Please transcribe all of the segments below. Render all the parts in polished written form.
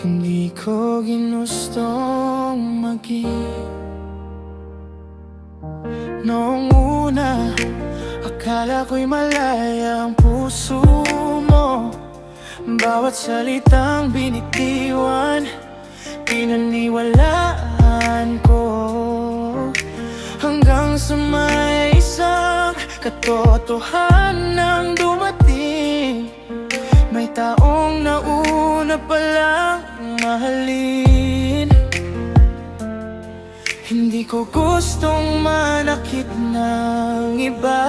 Hindi ko ginustong maging noong una. Akala ko'y malaya ang puso mo. Bawat salitang binitiwan, pinaniwalaan ko. Hanggang sa may isang katotohanang dumating. May taong nauna palang mahalin. Hindi ko gustong manakit ng iba,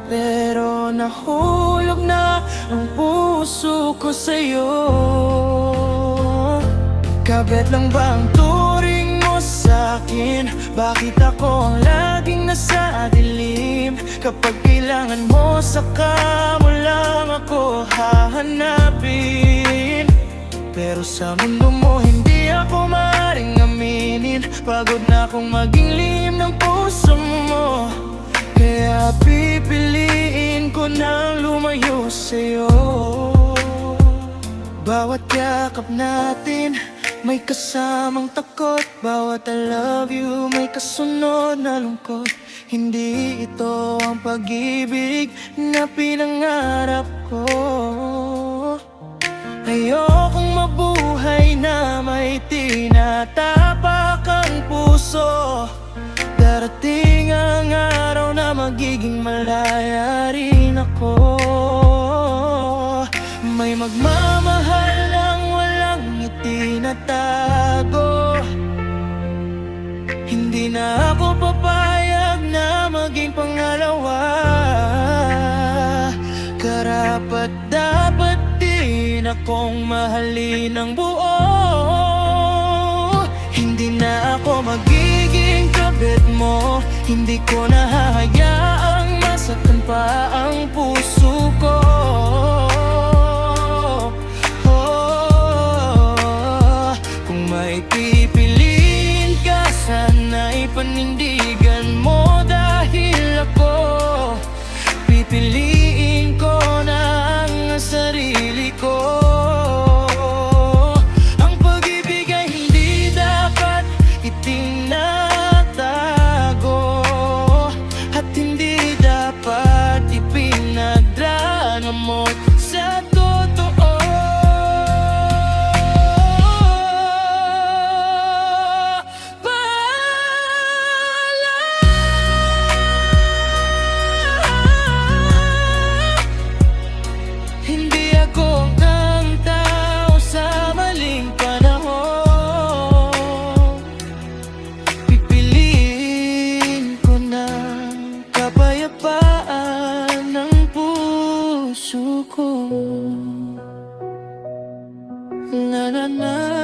pero nahulog na ang puso ko sa'yo. Kabit lang ba ang turing mo sa'kin? Bakit ako ang laging nasa dilim? Kapag kailangan mo, saka mo lang ako hahanapin. Pero sa mundo mo, hindi ako maaaring aminin. Pagod na akong maging lihim ng puso mo, kaya pipiliin ko nang lumayo sa'yo. Bawat yakap natin may kasamang takot. Bawat I love you may kasunod na lungkot. Hindi ito ang pag-ibig na pinangarap ko. Ayokong mabuhay na may tinatapak ang puso. Darating ang araw na magiging malaya rin ako. May magmamahal ng walang itinatago. Hindi na ako papayag na maging pangalawa. Karapat dapat din akong mahalin ng buo. Hindi na ako magiging kabit mo. Hindi ko na hahayaang masaktan pa ang puso ko. Kung may pipiliin ka, sana'y panindigan mo. Dahil ako, pipiliin ko na ang sarili ko. Ang pag-ibig ay hindi dapat itinatago, at hindi dapat ipinagdrangamot sa totoo. Hindi ako ang tao sa maling panahon. Pipiliin ko ng kapayapaan ng puso ko. Na na na.